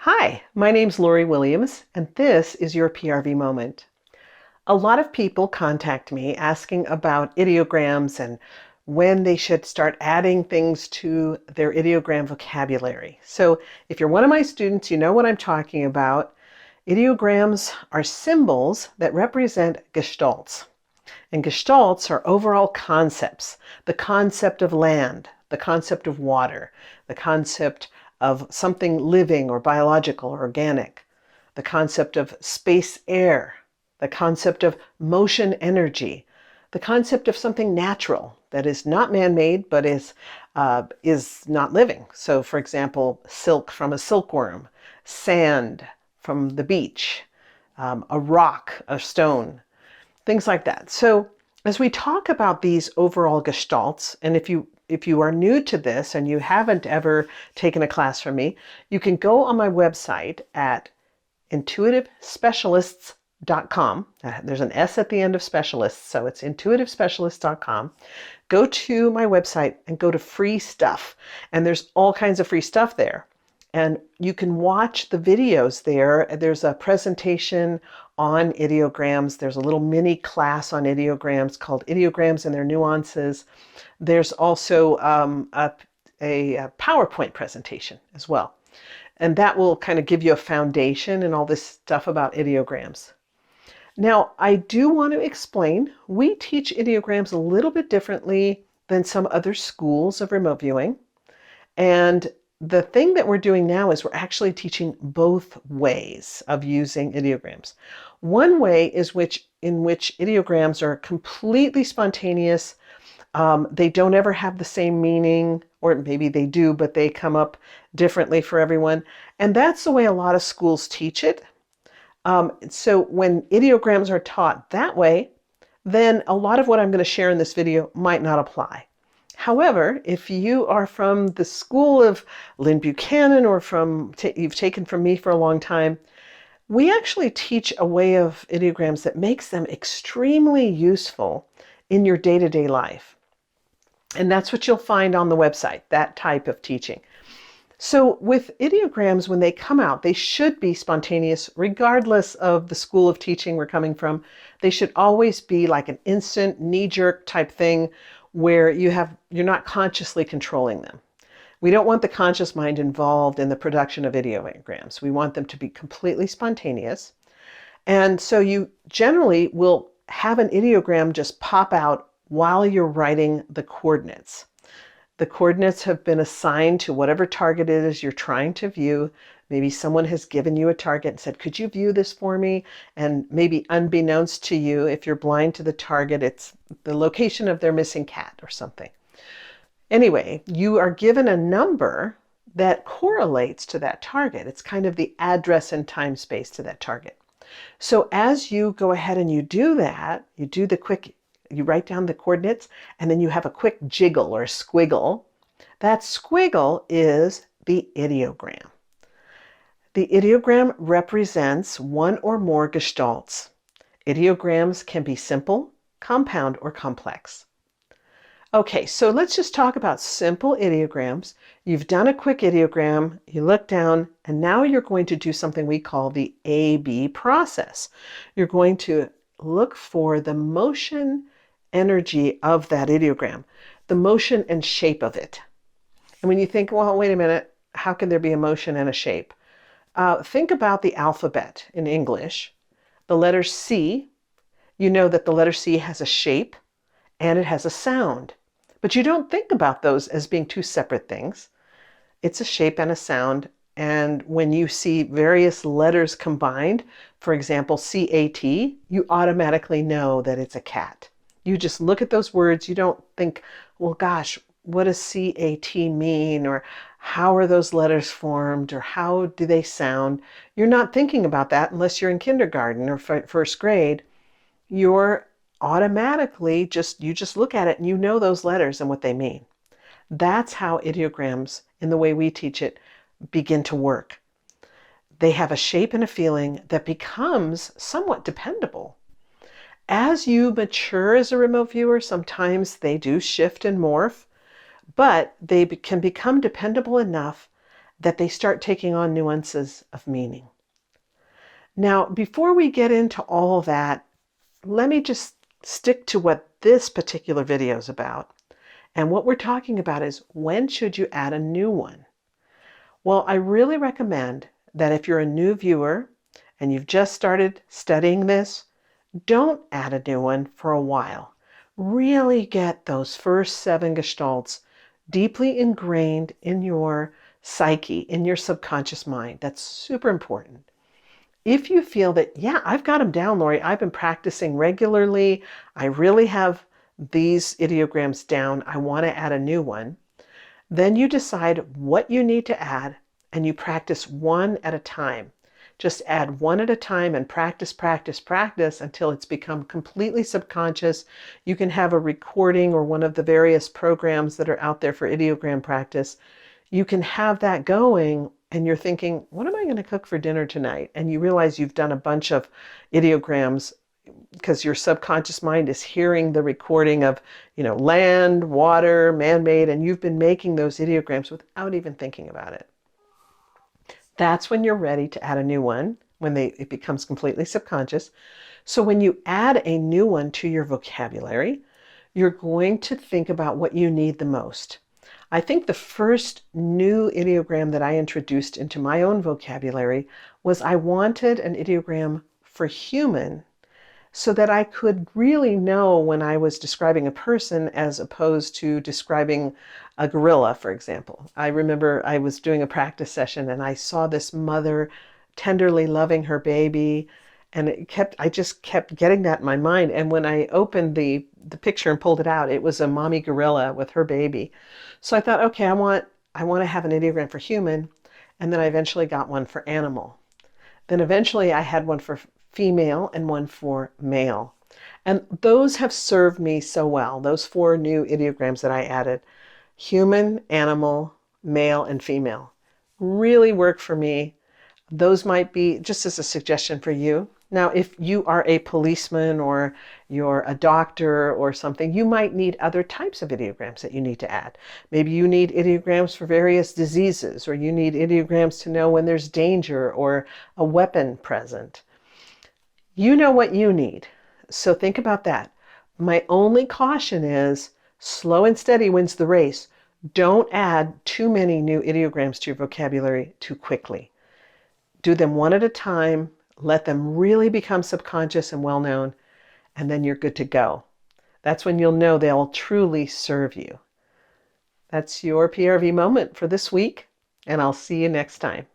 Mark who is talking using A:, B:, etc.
A: Hi, my name's Lori Williams, and this is Your PRV Moment. A lot of people contact me asking about ideograms and when they should start adding things to their ideogram vocabulary. So if you're one of my students, you know what I'm talking about. Ideograms are symbols that represent gestalts. And gestalts are overall concepts. The concept of land, the concept of water, the concept of something living or biological or organic, the concept of space-air, the concept of motion energy, the concept of something natural that is not man-made but is not living. So for example, silk from a silkworm, sand from the beach, a rock, a stone, things like that. So as we talk about these overall gestalts, and if you are new to this and you haven't ever taken a class from me, you can go on my website at intuitivespecialists.com. There's an S at the end of specialists, so it's intuitivespecialists.com. Go to my website and go to free stuff. And there's all kinds of free stuff there. And you can watch the videos there. There's a presentation on ideograms. There's a little mini class on ideograms called Ideograms and Their Nuances. There's also a PowerPoint presentation as well. And that will kind of give you a foundation and all this stuff about ideograms. Now, I do want to explain, we teach ideograms a little bit differently than some other schools of remote viewing. And the thing that we're doing now is we're actually teaching both ways of using ideograms. One way is in which ideograms are completely spontaneous. They don't ever have the same meaning, or maybe they do, but they come up differently for everyone. And that's the way a lot of schools teach it. So when ideograms are taught that way, then a lot of what I'm going to share in this video might not apply. However, if you are from the school of Lynn Buchanan or you've taken from me for a long time, we actually teach a way of ideograms that makes them extremely useful in your day-to-day life. And that's what you'll find on the website, that type of teaching. So with ideograms, when they come out, they should be spontaneous regardless of the school of teaching we're coming from. They should always be like an instant knee-jerk type thing where you're not consciously controlling them. We don't want the conscious mind involved in the production of ideograms. We want them to be completely spontaneous. And so you generally will have an ideogram just pop out while you're writing the coordinates. The coordinates have been assigned to whatever target it is you're trying to view. Maybe someone has given you a target and said, could you view this for me? And maybe unbeknownst to you, if you're blind to the target, it's the location of their missing cat or something. Anyway, you are given a number that correlates to that target. It's kind of the address and time space to that target. So as you go ahead and you do that, you write down the coordinates, and then you have a quick jiggle or squiggle. That squiggle is the ideogram. The ideogram represents one or more gestalts. Ideograms can be simple, compound, or complex. Okay, so let's just talk about simple ideograms. You've done a quick ideogram, you look down, and now you're going to do something we call the A-B process. You're going to look for the motion energy of that ideogram, the motion and shape of it. And when you think, well, wait a minute, how can there be a motion and a shape? Think about the alphabet in English. The letter C, you know that the letter C has a shape and it has a sound. But you don't think about those as being two separate things. It's a shape and a sound. And when you see various letters combined, for example, C-A-T, you automatically know that it's a cat. You just look at those words. You don't think, well, gosh, what does C-A-T mean? Or how are those letters formed? Or how do they sound? You're not thinking about that unless you're in kindergarten or first grade. You're automatically you just look at it and you know those letters and what they mean. That's how ideograms, in the way we teach it, begin to work. They have a shape and a feeling that becomes somewhat dependable. As you mature as a remote viewer, sometimes they do shift and morph, but they can become dependable enough that they start taking on nuances of meaning. Now, before we get into all that, let me just stick to what this particular video is about. And what we're talking about is, when should you add a new one? Well, I really recommend that if you're a new viewer and you've just started studying this, don't add a new one for a while. Really get those first 7 gestalts deeply ingrained in your psyche, in your subconscious mind. That's super important. If you feel that, yeah, I've got them down, Lori, I've been practicing regularly, I really have these ideograms down, I want to add a new one, then you decide what you need to add and you practice one at a time. Just add one at a time and practice, practice, practice until it's become completely subconscious. You can have a recording or one of the various programs that are out there for ideogram practice. You can have that going and you're thinking, what am I going to cook for dinner tonight? And you realize you've done a bunch of ideograms because your subconscious mind is hearing the recording of, land, water, man-made, and you've been making those ideograms without even thinking about it. That's when you're ready to add a new one, when it becomes completely subconscious. So when you add a new one to your vocabulary, you're going to think about what you need the most. I think the first new ideogram that I introduced into my own vocabulary was I wanted an ideogram for human, so that I could really know when I was describing a person as opposed to describing a gorilla, for example. I remember I was doing a practice session and I saw this mother tenderly loving her baby, and I just kept getting that in my mind. And when I opened the picture and pulled it out, it was a mommy gorilla with her baby. So I thought, okay, I want to have an ideogram for human, and then I eventually got one for animal. Then eventually I had one for female and one for male. And those have served me so well. Those 4 new ideograms that I added, human, animal, male, and female, really work for me. Those might be just as a suggestion for you. Now, if you are a policeman or you're a doctor or something, you might need other types of ideograms that you need to add. Maybe you need ideograms for various diseases, or you need ideograms to know when there's danger or a weapon present. You know what you need, so think about that. My only caution is, slow and steady wins the race. Don't add too many new ideograms to your vocabulary too quickly. Do them one at a time, let them really become subconscious and well-known, and then you're good to go. That's when you'll know they'll truly serve you. That's your PRV moment for this week, and I'll see you next time.